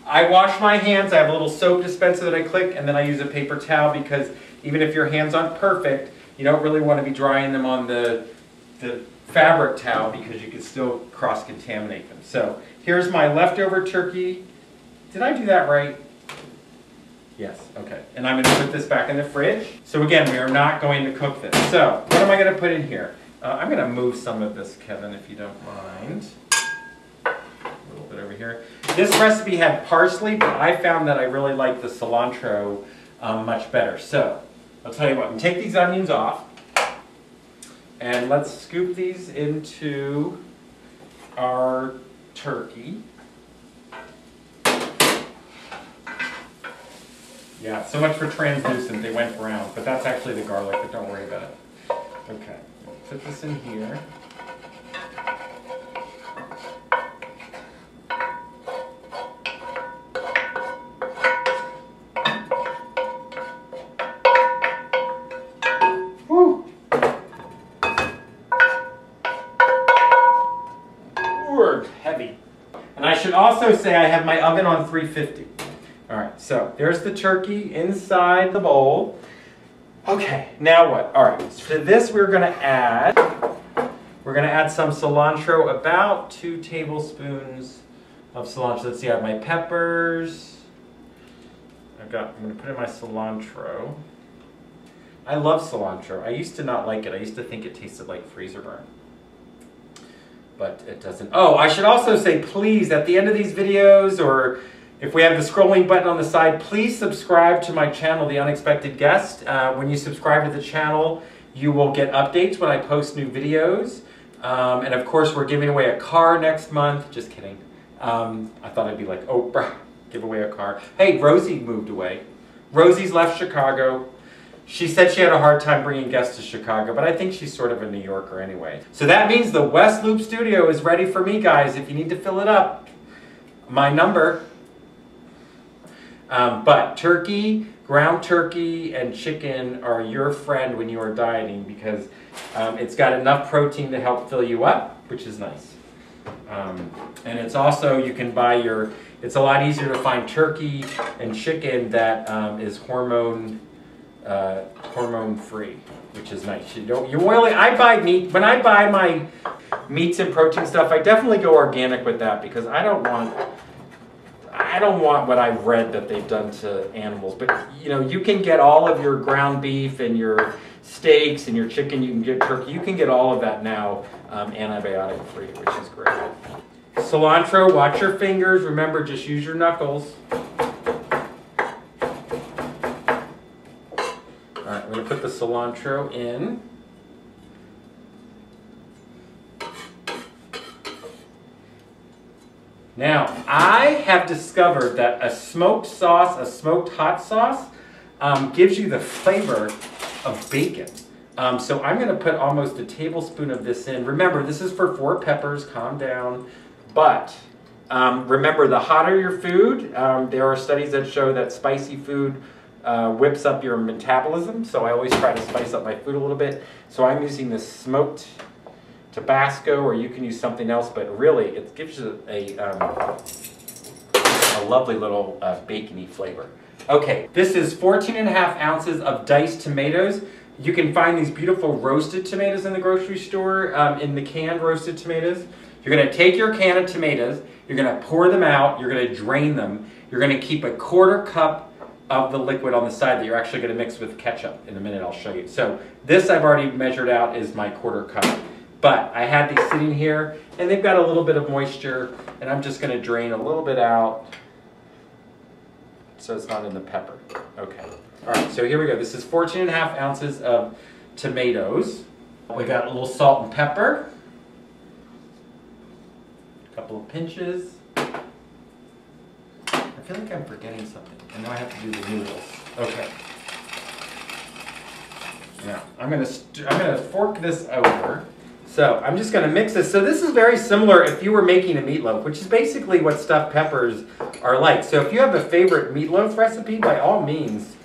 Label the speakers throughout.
Speaker 1: I wash my hands. I have a little soap dispenser that I click, and then I use a paper towel because even if your hands aren't perfect, you don't really want to be drying them on the fabric towel because you can still cross-contaminate them. So here's my leftover turkey. Did I do that right? Yes, okay. And I'm going to put this back in the fridge. So again, we are not going to cook this. So what am I going to put in here? I'm going to move some of this, Kevin, if you don't mind. A little bit over here. This recipe had parsley, but I found that I really like the cilantro much better. So I'll tell you what, I'm take these onions off. And let's scoop these into our turkey. Yeah, so much for translucent, they went brown, but that's actually the garlic, but don't worry about it. Okay, put this in here. Woo! Word, heavy. And I should also say I have my oven on 350. All right, so there's the turkey inside the bowl. Okay, now what? All right, so to this we're gonna add some cilantro, about 2 tablespoons of cilantro. Let's see, I have my peppers. I'm gonna put in my cilantro. I love cilantro. I used to not like it. I used to think it tasted like freezer burn. But it doesn't. Oh, I should also say, please, at the end of these videos, or if we have the scrolling button on the side, please subscribe to my channel, The Unexpected Guest. When you subscribe to the channel, you will get updates when I post new videos. And of course, we're giving away a car next month. Just kidding. I thought I'd be like, Oprah, give away a car. Hey, Rosie moved away. Rosie's left Chicago. She said she had a hard time bringing guests to Chicago, but I think she's sort of a New Yorker anyway. So that means the West Loop Studio is ready for me, guys. If you need to fill it up, my number. But turkey, ground turkey, and chicken are your friend when you are dieting because it's got enough protein to help fill you up, which is nice. And it's also, you can buy it's a lot easier to find turkey and chicken that is hormone free, which is nice. I buy meat, when I buy my meats and protein stuff, I definitely go organic with that because I don't want what I've read that they've done to animals. But you know, you can get all of your ground beef and your steaks and your chicken, you can get turkey, you can get all of that now antibiotic free, which is great. Cilantro, watch your fingers, remember just use your knuckles. Alright, I'm going to put the cilantro in. Now, I have discovered that a smoked sauce, a smoked hot sauce, gives you the flavor of bacon. So I'm going to put almost a tablespoon of this in. Remember, this is for 4 peppers, calm down. But remember, the hotter your food, there are studies that show that spicy food whips up your metabolism. So I always try to spice up my food a little bit. So I'm using this smoked Tabasco, or you can use something else, but really it gives you a lovely little bacony flavor. Okay, this is 14.5 ounces of diced tomatoes. You can find these beautiful roasted tomatoes in the grocery store, in the canned roasted tomatoes. You're going to take your can of tomatoes, you're going to pour them out, you're going to drain them, you're going to keep a 1/4 cup of the liquid on the side that you're actually going to mix with ketchup. In a minute I'll show you. So this I've already measured out is my 1/4 cup. But I had these sitting here, and they've got a little bit of moisture, and I'm just going to drain a little bit out so it's not in the pepper. Okay. All right, so here we go. This is 14.5 ounces of tomatoes. We got a little salt and pepper, a couple of pinches. I feel like I'm forgetting something, and now I have to do the noodles. Okay. Now, I'm gonna fork this over. So I'm just going to mix this. So this is very similar if you were making a meatloaf, which is basically what stuffed peppers are like. So if you have a favorite meatloaf recipe, by all means,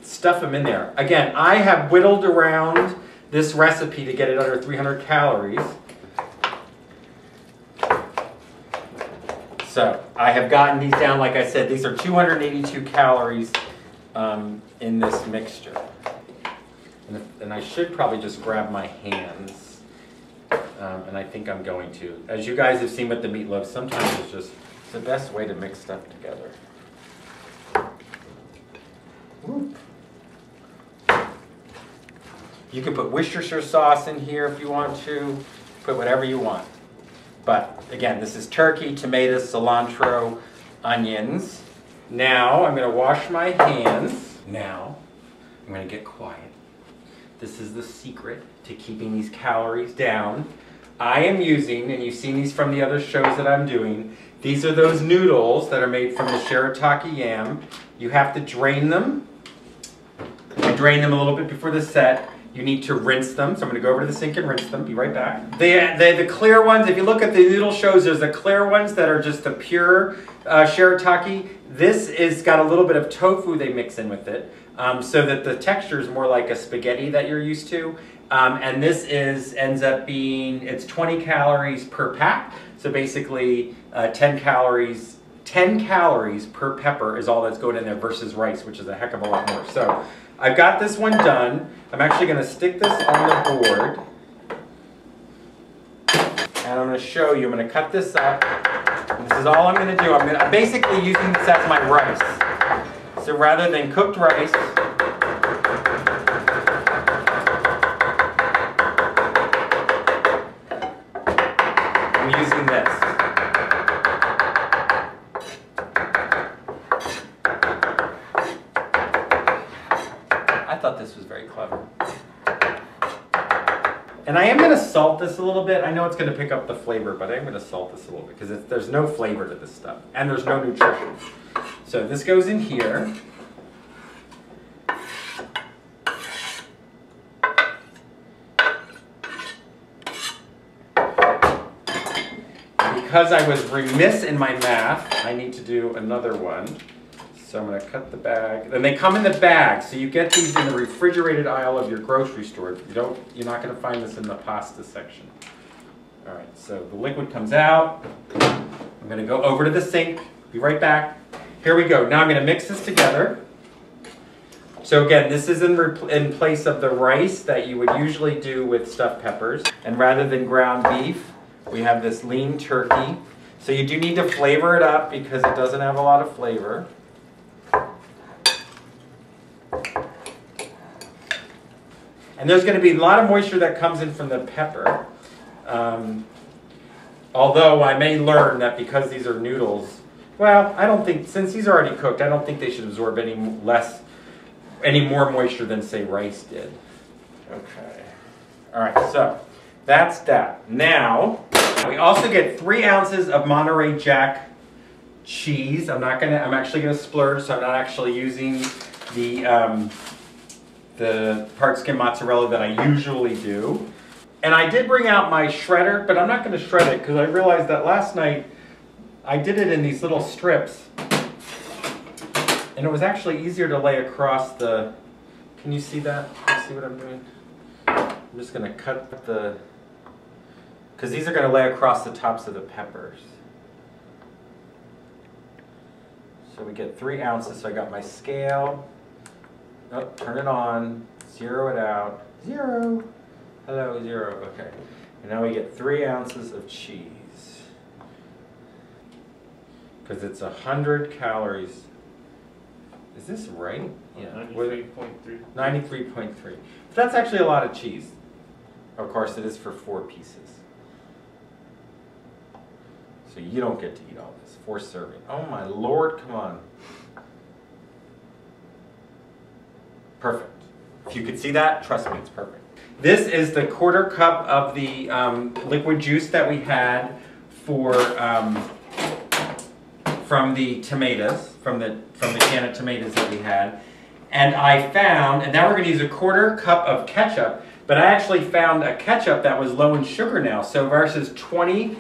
Speaker 1: stuff them in there. Again, I have whittled around this recipe to get it under 300 calories. So I have gotten these down, like I said, these are 282 calories in this mixture. And I should probably just grab my hands, and I think I'm going to. As you guys have seen with the meatloaf, sometimes it's the best way to mix stuff together. Whoop. You can put Worcestershire sauce in here if you want to, put whatever you want. But again, this is turkey, tomatoes, cilantro, onions. Now I'm going to wash my hands. Now I'm going to get quiet. This is the secret to keeping these calories down. I am using, and you've seen these from the other shows that I'm doing, these are those noodles that are made from the shirataki yam. You have to drain them. I drain them a little bit before the set. You need to rinse them, so I'm going to go over to the sink and rinse them. Be right back. The clear ones, if you look at the noodle shows, there's the clear ones that are just the pure shirataki. This is got a little bit of tofu they mix in with it, so that the texture is more like a spaghetti that you're used to. And this ends up being, it's 20 calories per pack, so basically 10 calories per pepper is all that's going in there versus rice, which is a heck of a lot more. So I've got this one done. I'm actually going to stick this on the board. And I'm going to show you. I'm going to cut this up. And this is all I'm going to do. I'm basically using this as my rice. So rather than cooked rice, I'm using this. I thought this was very clever. And I am going to salt this a little bit. I know it's going to pick up the flavor, but I am going to salt this a little bit because there's no flavor to this stuff. And there's no nutrition. So this goes in here. Because I was remiss in my math, I need to do another one. So I'm going to cut the bag. And they come in the bag, so you get these in the refrigerated aisle of your grocery store. You're not going to find this in the pasta section. All right, so the liquid comes out. I'm going to go over to the sink. Be right back. Here we go. Now I'm going to mix this together. So again, this is in place of the rice that you would usually do with stuffed peppers. And rather than ground beef, we have this lean turkey. So you do need to flavor it up because it doesn't have a lot of flavor. And there's going to be a lot of moisture that comes in from the pepper. Although I may learn that because these are noodles, well, I don't think, since these are already cooked, I don't think they should absorb any more moisture than, say, rice did. Okay. All right, so that's that. Now, we also get 3 ounces of Monterey Jack cheese. I'm actually gonna splurge, so I'm not actually using the part skim mozzarella that I usually do. And I did bring out my shredder, but I'm not gonna shred it because I realized that last night I did it in these little strips. And it was actually easier to lay across the, can you see that? Can you see what I'm doing? I'm just gonna cut because these are gonna lay across the tops of the peppers. So we get 3 ounces, so I got my scale. Oh, turn it on, zero it out. 0. Hello, 0, okay. And now we get 3 ounces of cheese. Because it's 100 calories. Is this right? Yeah.
Speaker 2: 93.3.
Speaker 1: 93.3. But that's actually a lot of cheese. Of course, it is for 4 pieces. So you don't get to eat all this. 4 serving. Oh my Lord, come on. Perfect. If you could see that, trust me, it's perfect. This is the 1/4 cup of the liquid juice that we had for from the tomatoes, from the can of tomatoes that we had. And I found, and now we're going to use a 1/4 cup of ketchup, but I actually found a ketchup that was low in sugar now. So versus 20,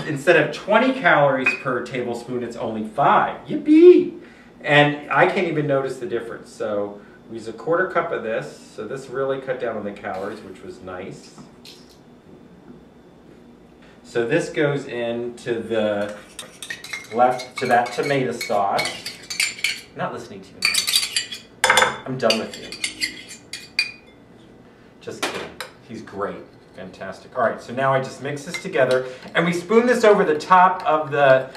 Speaker 1: instead of 20 calories per tablespoon, it's only 5. Yippee! And I can't even notice the difference. So we use a 1/4 cup of this. So this really cut down on the calories, which was nice. So this goes into the left to that tomato sauce. I'm not listening to you. I'm done with you. Just kidding. He's great. Fantastic. All right, so now I just mix this together, and we spoon this over the top of the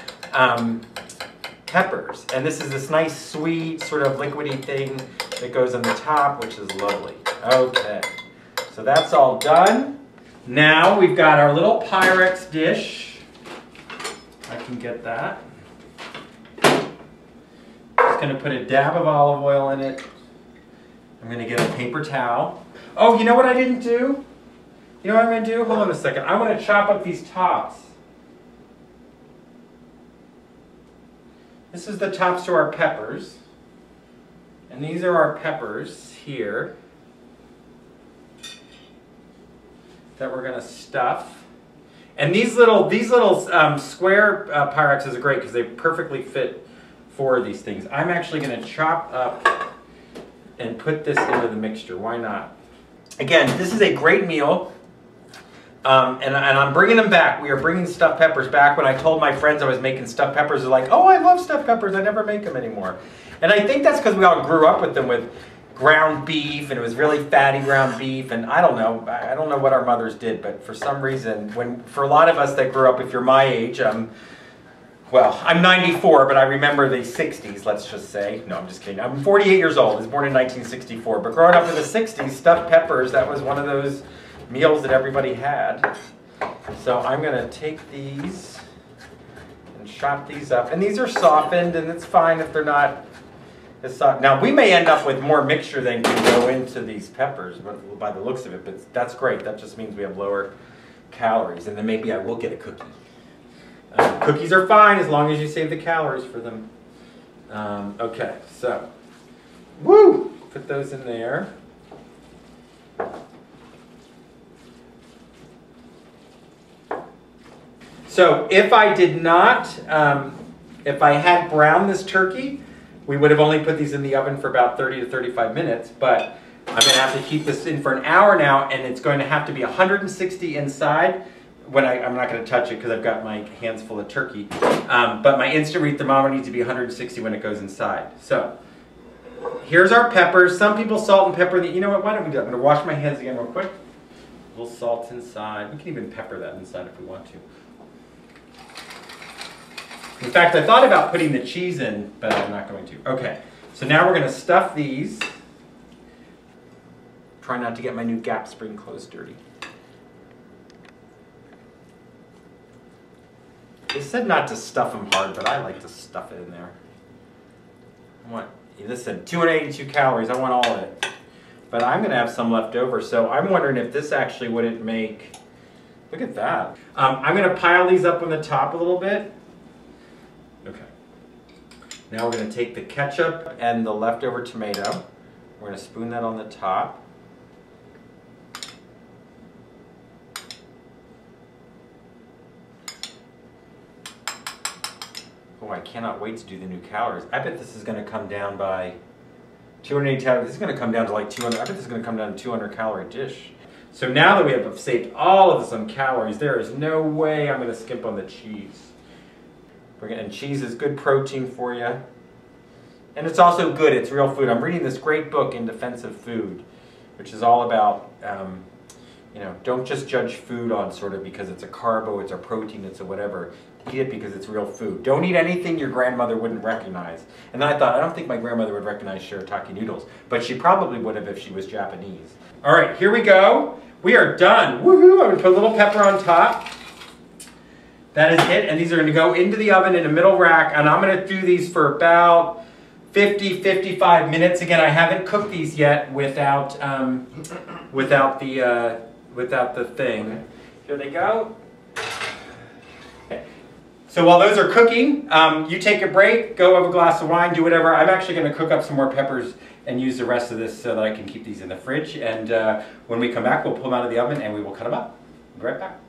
Speaker 1: peppers. And this is this nice, sweet, sort of liquidy thing that goes on the top, which is lovely. Okay, so that's all done. Now we've got our little Pyrex dish. I can get that. Just gonna put a dab of olive oil in it. I'm gonna get a paper towel. Oh, you know what I didn't do? You know what I'm going to do? Hold on a second. I want to chop up these tops. This is the tops to our peppers. And these are our peppers here that we're going to stuff. And these little square Pyrex are great because they perfectly fit for these things. I'm actually going to chop up and put this into the mixture. Why not? Again, this is a great meal. And I'm bringing them back. We are bringing stuffed peppers back. When I told my friends I was making stuffed peppers, they're like, oh, I love stuffed peppers. I never make them anymore. And I think that's because we all grew up with them with ground beef, and it was really fatty ground beef. And I don't know what our mothers did, but for some reason, for a lot of us that grew up, if you're my age, well, I'm 94, but I remember the 60s, let's just say. No, I'm just kidding. I'm 48 years old. I was born in 1964. But growing up in the 60s, stuffed peppers, that was one of those meals that everybody had. So I'm going to take these and chop these up. And these are softened, and it's fine if they're not as soft. Now, we may end up with more mixture than can go into these peppers by the looks of it, but that's great. That just means we have lower calories. And then maybe I will get a cookie. Cookies are fine as long as you save the calories for them. Okay, so, woo! Put those in there. So if I did not, if I had browned this turkey, we would have only put these in the oven for about 30 to 35 minutes, but I'm going to have to keep this in for an hour now, and it's going to have to be 160 inside. I'm not going to touch it because I've got my hands full of turkey, but my instant read thermometer needs to be 160 when it goes inside. So here's our peppers. Some people salt and pepper. You know what? Why don't we do that? I'm going to wash my hands again real quick. A little salt inside. We can even pepper that inside if we want to. In fact, I thought about putting the cheese in, but I'm not going to. Okay, so now we're going to stuff these. Try not to get my new Gap spring clothes dirty. They said not to stuff them hard, but I like to stuff it in there. Listen, 282 calories, I want all of it. But I'm going to have some left over, so I'm wondering if this actually wouldn't make... Look at that. I'm going to pile these up on the top a little bit. Okay. Now we're going to take the ketchup and the leftover tomato. We're going to spoon that on the top. Oh, I cannot wait to do the new calories. I bet this is going to come down by 280 calories. This is going to come down to like 200. I bet this is going to come down to 200 calorie dish. So now that we have saved all of some calories, there is no way I'm going to skimp on the cheese. And cheese is good protein for you. And it's also good. It's real food. I'm reading this great book in defense of food, which is all about, you know, don't just judge food on sort of because it's a carbo, it's a protein, it's a whatever. Eat it because it's real food. Don't eat anything your grandmother wouldn't recognize. And then I thought, I don't think my grandmother would recognize shirataki noodles, but she probably would have if she was Japanese. All right, here we go. We are done. Woohoo! I'm going to put a little pepper on top. That is it, and these are going to go into the oven in a middle rack, and I'm going to do these for about 50-55 minutes. Again, I haven't cooked these yet without the thing. Here they go. Okay. So while those are cooking, you take a break, go have a glass of wine, do whatever. I'm actually going to cook up some more peppers and use the rest of this so that I can keep these in the fridge. And when we come back, we'll pull them out of the oven and we will cut them up. I'll be right back.